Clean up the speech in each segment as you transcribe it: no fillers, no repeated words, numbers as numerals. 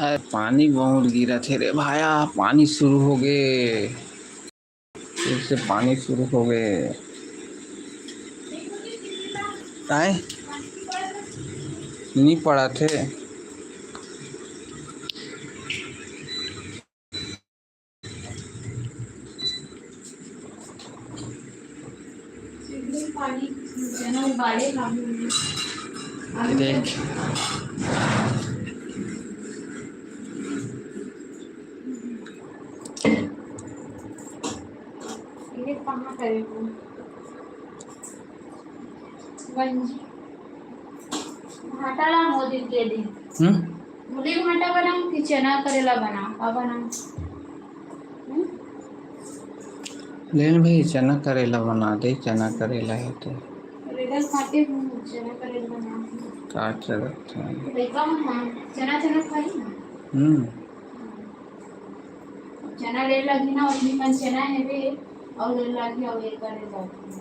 अरे पानी बहुत गिरा थे रे भाया, पानी शुरू हो गए, फिर से पानी शुरू हो गए। आए नहीं पड़ा थे। देख ये कहाँ करेगा घाटाला मोदी के दिन मोदी घाटा बनाऊं कि चना करेला बनाऊं, का बनाऊं? लेन भाई चना करेला बना दे, चना करेला है तो करेला खाते हूँ, चना करेला बनाऊं काट रखते हैं। देखा हूँ चना चना खाई चना ले लगी ना, उसमें मन चना है वे और ले लगी और ये करे जाती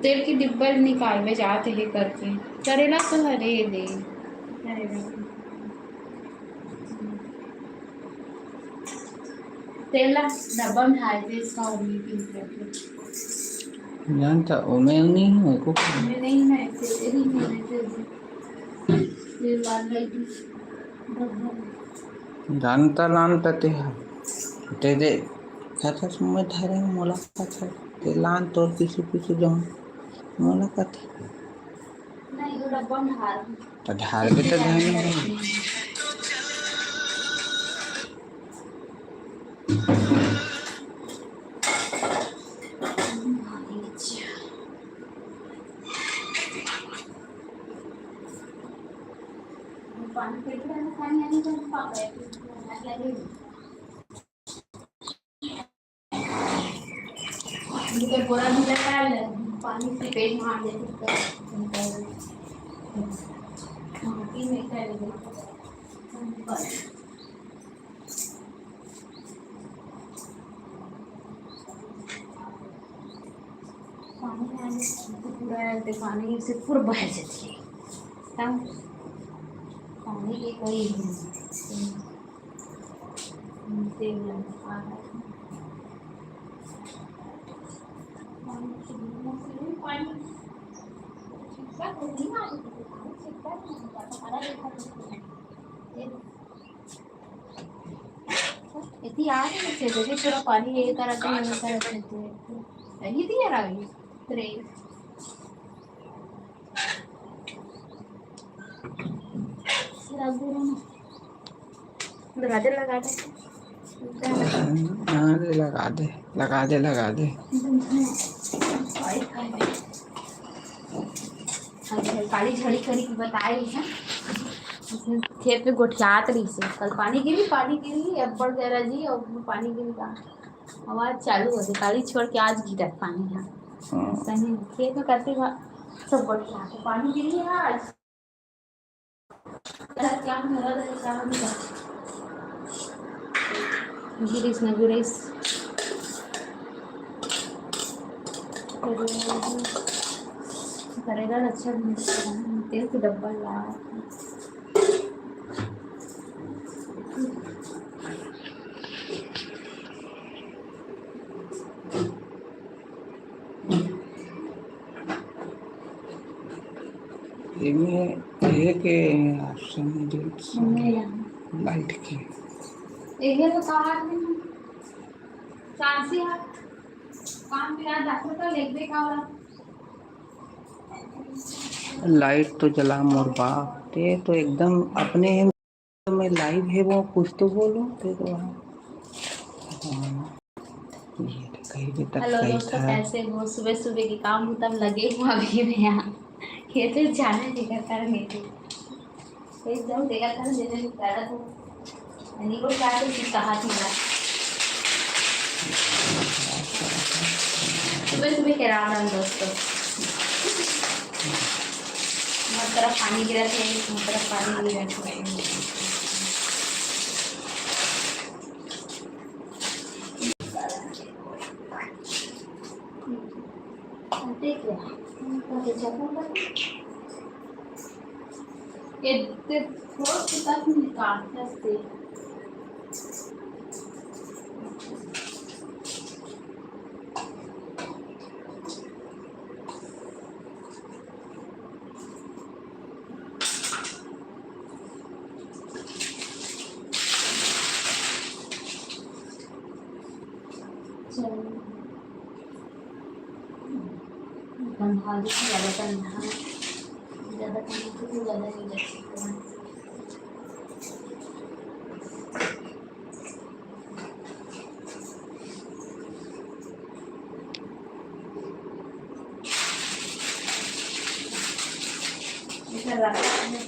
तेल की डिब्बा निकाल में जाते हैं करके करेला तो हरे दे तेल डब्बा में हाय दे इसका जानता उमें नहीं है को नहीं है तेरी तेल वाला जानता लानता ते दे खाता समय धारे मुलाकात है ते लान तोर पीछे पीछे जाऊं मुलाकात नहीं वो डब्बा में हार तो ढाल भी तो ध्यान नहीं। पानी फिल्टर पानी आने का पापा लगे मुझे बोरा भी लगा ले पानी से पेट मार दे पी में कर दे पानी आने पूरा ते पानी से पूरा बह जाती है तब पानी की कोई तेल लगा इतनी आ रही है जैसे पूरा पानी ये करते हैं यही दिया रही तेरे लगा दे लगा दे लगा दे लगा दे लगा दे काली झड़ी करी की बताए है खेत में गोठियात रही से कल पानी गिरी अब बढ़ गया जी और पानी गिरी का आवाज चालू हो गई काली छोड़ के आज गिरा पानी यहाँ सही खेत में करते सब गोठियात पानी गिरी है आज क्या गिरीश न गिरीश करेगा अच्छा तेल की डब्बा ला ये के लाइट की ये तो कहा चांसी है काम किया डॉक्टर का लेग दे का लाइट तो जला मोर बाप ते तो एकदम अपने में लाइव है वो कुछ तो बोलो ते तो ये तक हेलो सही दोस्तों था। कैसे हो सुबह सुबह के काम तब लगे हुआ अभी मैं यहाँ खेत में जाने देगा करेंगे खेत जाऊँ देगा कर देने पैदा तो नहीं को क्या तो कहा थी सुबह सुबह के राम राम दोस्तों हर तरफ पानी गिरा थे हर तरफ पानी गिरा थे क्या तो चक्कर ये थोड़ा सा तक निकालते हैं ज़्यादा ठंडा तो ज़्यादा नहीं लग सकता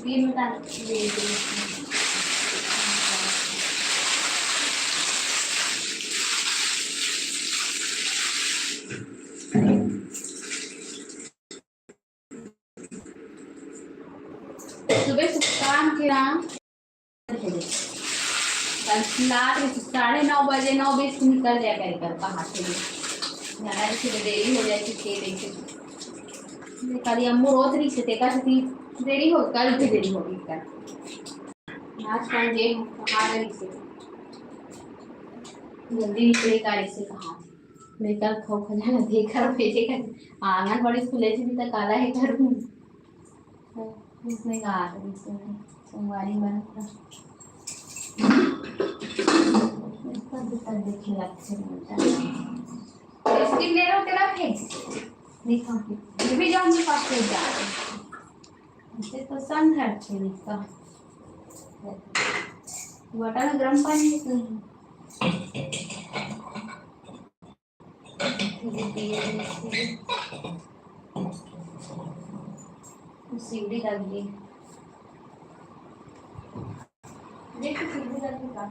तीन मिनट सुबह से काम के नाम रात 9:30 9:20 निकल जाया करे कर कहाँ से जाना से देरी हो जाए से कल अम्मू रोज रही से तेका से देरी हो कल भी देरी होगी कर आज कल जे कहाँ रही से जल्दी निकले गाड़ी से कहाँ लेकर खो खजाना देखकर भेजेगा आंगनबाड़ी खुले से भी तक काला है घर में इसने कहा सोमवारी बनता देखिए अच्छे स्किन ले लो तेरा फेस देखो ये भी जाओ मेरे पास से जा इसे तो सन है अच्छे इसका वाटर में गर्म पानी सीढ़ी लगी देखो सीढ़ी लगी का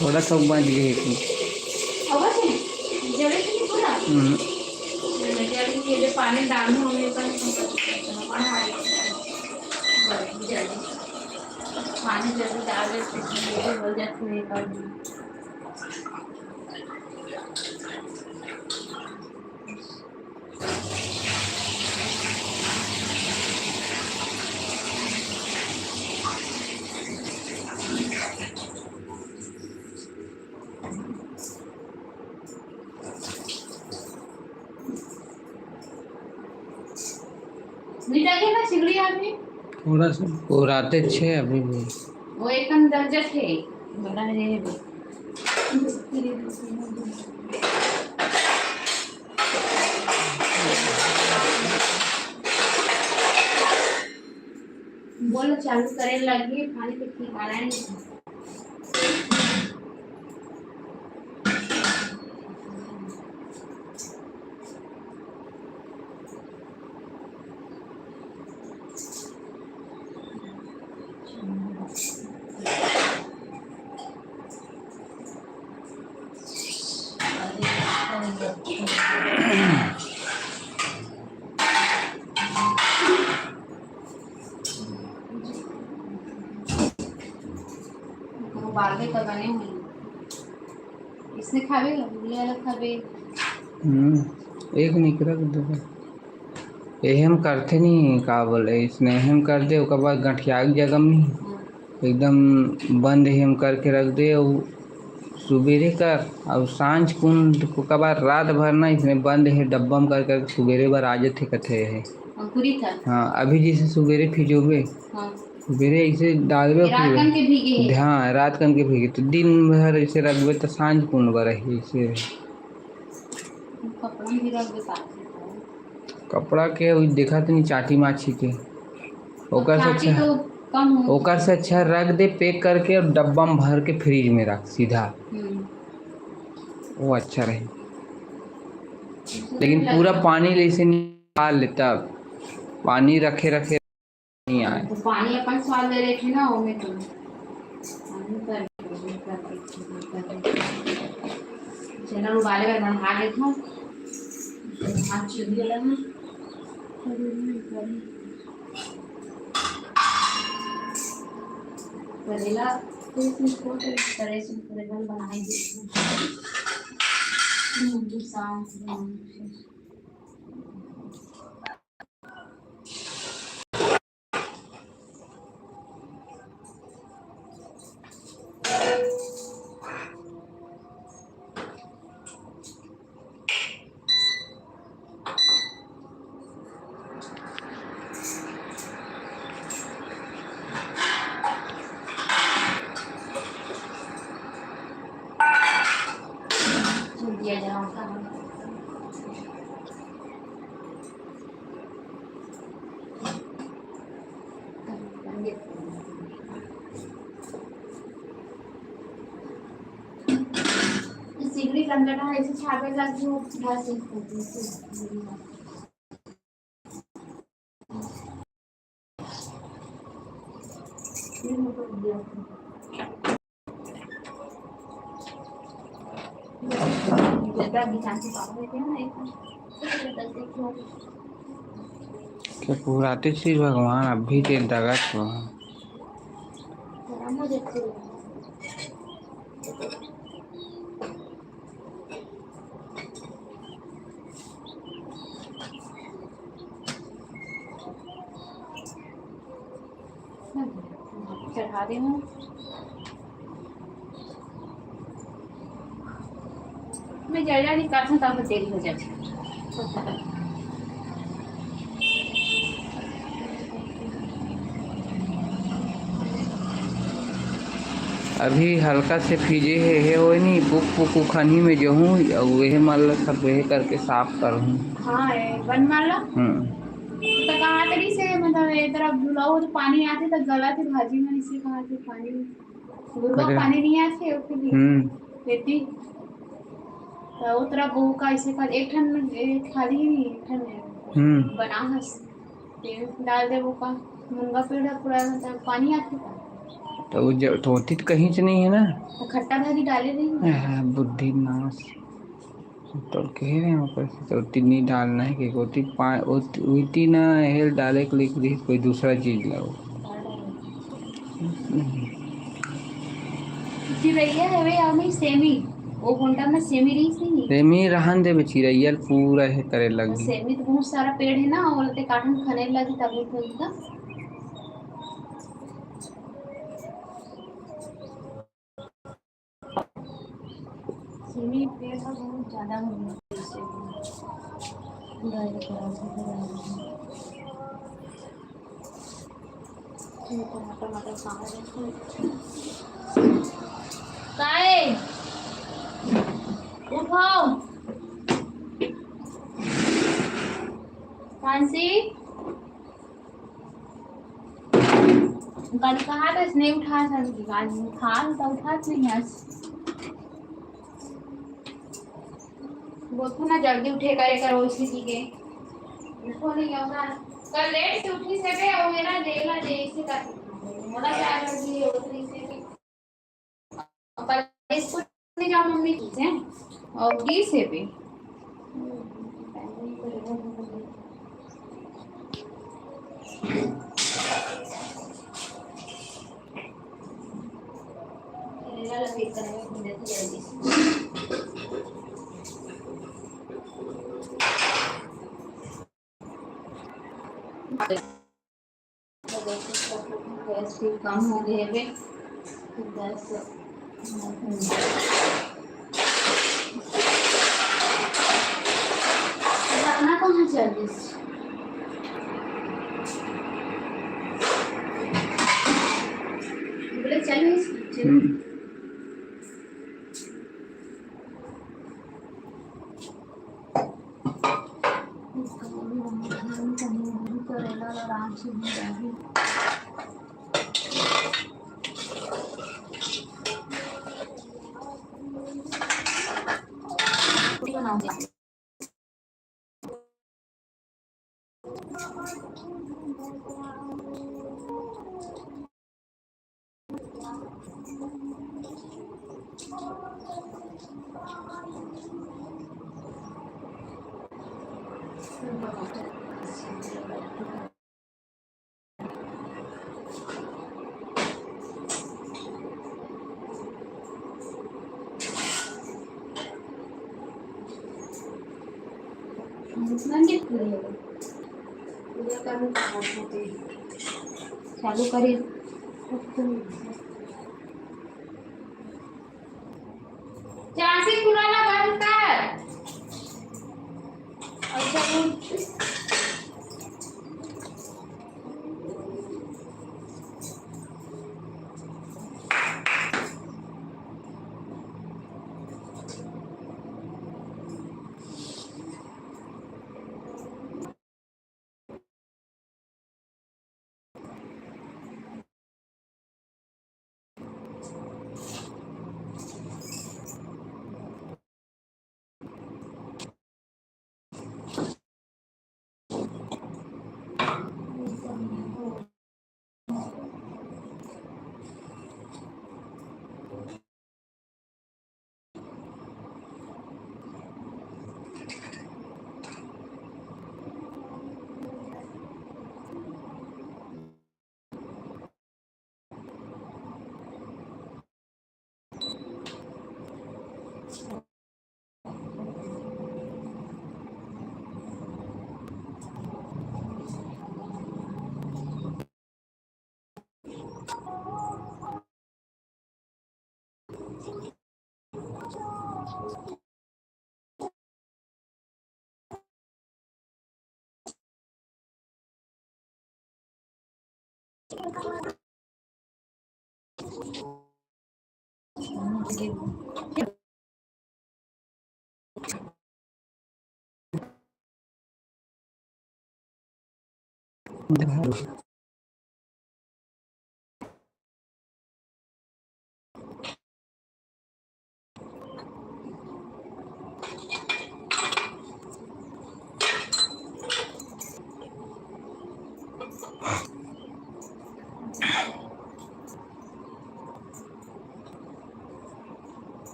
थोड़ा सा बच गए अवश्य जड़े की पूरा जड़े के लिए पानी डालना होने पर पानी जल्दी डाल देते हो जाते हैं कर ना सिगड़ी आदमी थोड़ा सा पुराते छे अभी भी वो एकदम दर्जा थे बड़ा है बोलो चालू करे लगी पानी पे निकाला नहीं बाल तो बने हुए इसने खावे बुले अलग खावे एक निकल दो एहम करते नहीं का बोले इसने एहम कर दे उसके बाद गठिया जगह में एकदम बंद हेम करके रख दे और सुबेरे कर और सांझ कुंड को कबार रात भर ना इसने बंद है डब्बा में कर सुबेरे बार आ जाते कथे है अंकुरी था हाँ अभी जैसे सुबेरे भिजोगे सुबेरे ऐसे डालबे हाँ रात कन के भीगे तो दिन भर ऐसे रखबे तो सांझ कुंड बर ऐसे कपड़ा में भी रख दे पास कपड़ा के उ देखत नहीं चाटी माछी के ओकर से चाची अच्छा तो कम हो ओकर से अच्छा रख दे पैक करके और डब्बा में भर के फ्रिज में रख सीधा, वो अच्छा रहे। लेकिन पूरा पानी ऐसे निकाल लेता, पानी रखे रखे नहीं आए। तो पानी अपन स्वाद ले रहे थे ना वो में तो पानी कर चना उबाले कर बढ़ा लेता हूँ हाथ चुदी वाला में करेला तो इसमें छोड़ तरह से करेला बनाई देती शाम दिया जाए सिगड़ी कंगना ऐसे छापे लगी वो घास क्या पुराते श्री भगवान अभी के दगत वहाँ चढ़ा दे हूँ मैं जल्दी नहीं कर सकता तो देरी हो जाती अभी हल्का से फीजे है वो नहीं बुक बुक उखनी में जो हूँ वह मान सब वह करके साफ करूँ। हाँ बन मारला तो कहाँ तरी से मतलब ये तरह बुलाओ तो पानी आते तो गला के भाजी में इसे कहाँ से पानी गुरबा पानी नहीं आते उसके लिए खेती तो उतरा बहू का इसे कर एक ठन खाली ही नहीं एक ठन बना हस तेल डाल दे वो का मुंगा पेड़ पूरा मतलब पानी आती था तो वो जब तो होती तो कहीं से नहीं है ना तो खट्टा भाजी डाले नहीं बुद्धि नाश तो कह रहे हैं ऊपर से तो नहीं डालना है कि होती उती ना हेल डाले के लिए कोई दूसरा चीज लाओ चिरैया है वे हमें सेमी वो घंटा में सेमी रही थी सेमी रहन दे चिरैया पूरा है करे लगी सेमी तो बहुत सारा पेड़ है ना और ते काटन खाने लगी तब तो सेमी पेड़ का बहुत ज्यादा हो गया टमाटर काय उठाओ फांसी गाड़ी कहाँ था इसने उठा सकती गाड़ी उठा तो उठा नहीं आज बोलते ना जल्दी उठे करे करो इसी के उठो नहीं होगा कल लेट से उठी से बे और मेरा देला दे इसे कर मोला क्या कर दी उतनी से कल इसको नहीं जाओ मम्मी की से और डी से भी लेला लगे करने में जल्दी गैस भी कम हो गए है गैस जाना कहाँ चाहिए बोले चलो बनाओगे? म्हणजे चालू करेल चांसी कुणाला बंद कर अच्छा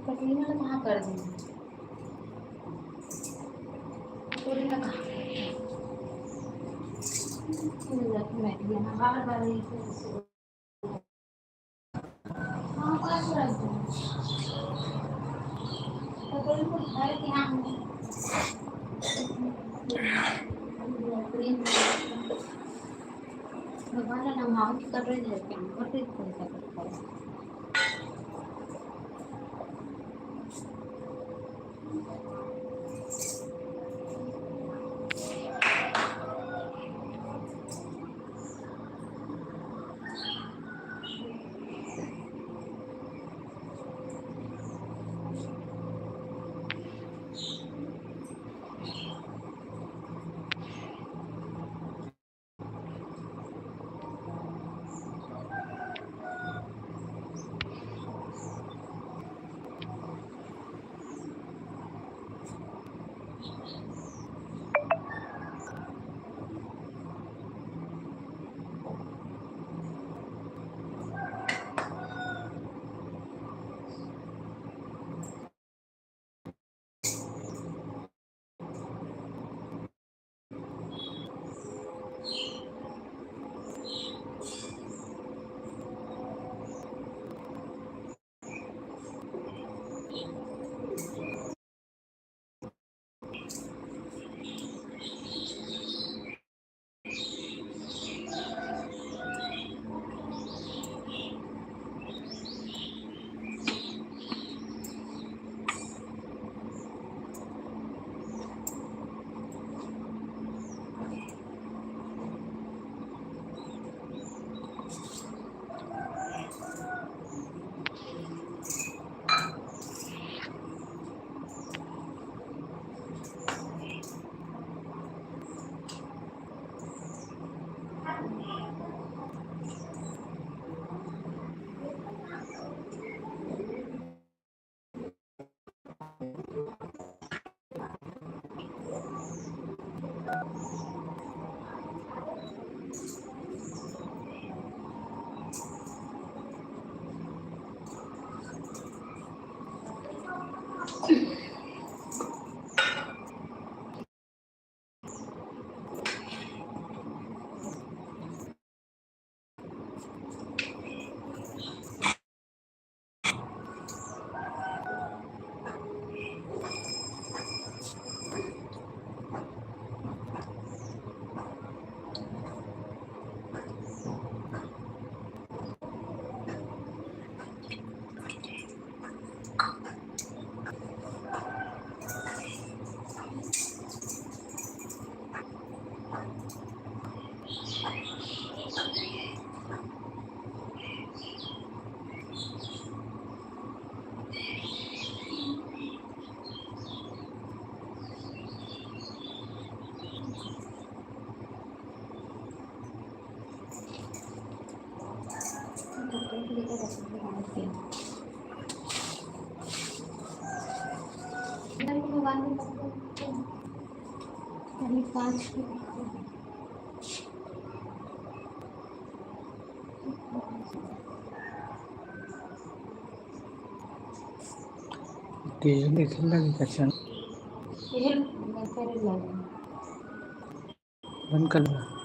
पटरी में तो कहाँ कर देंगे पूरी ना कहाँ मैं बार बार हाँ पास रख दो तो कोई को घर के यहाँ भगवान ना नाम कर रहे थे क्या और फिर कौन सा करता है भगवान को पाँच तेल देखने लगे कच्चा तेल करे लगे बंद कर दो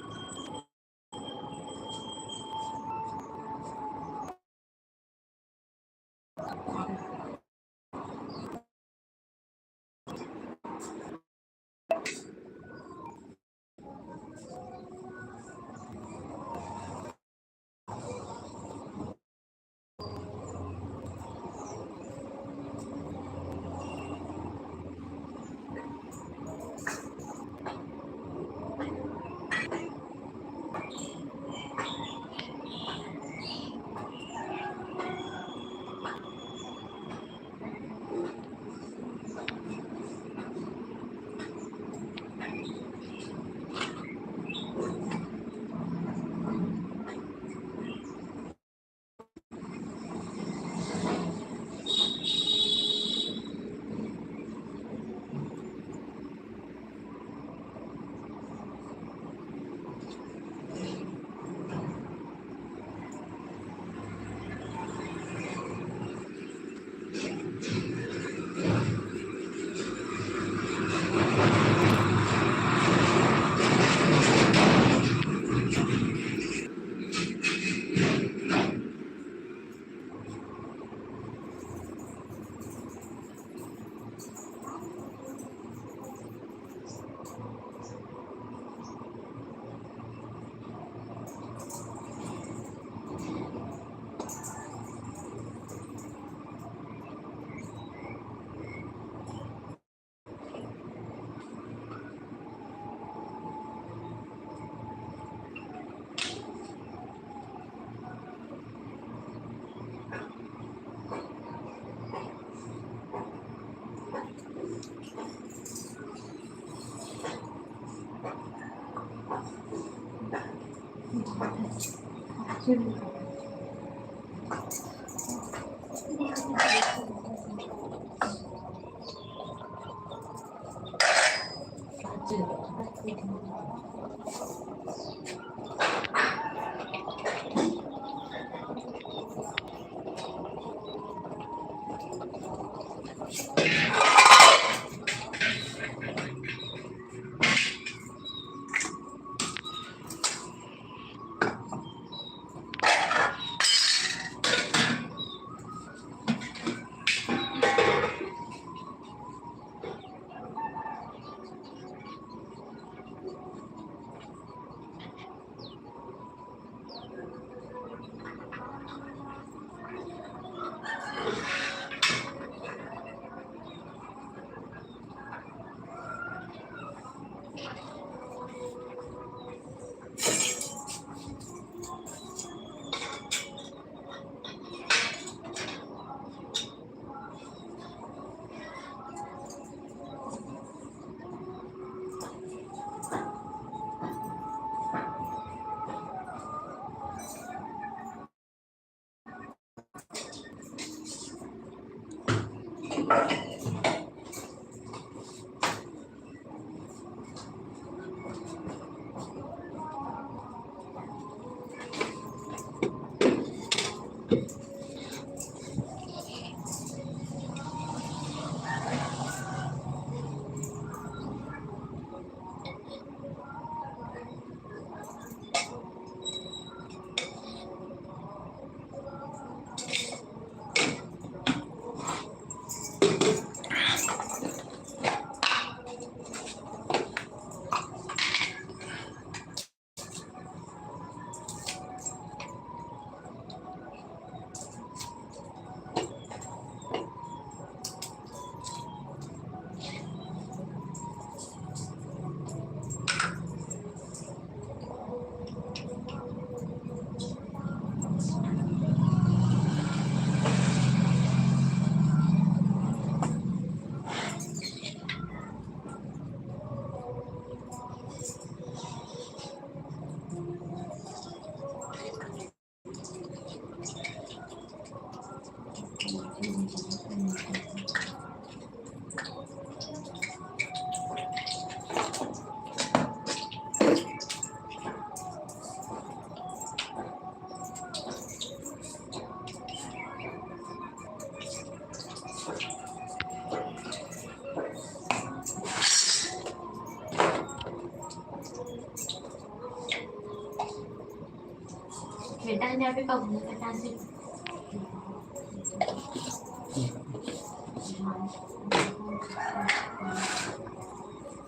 बेटा यहाँ पे कब बेटा से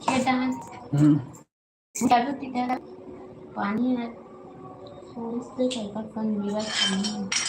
बेटा क्या तो पानी है थोड़ी सी कल का मेरा पानी है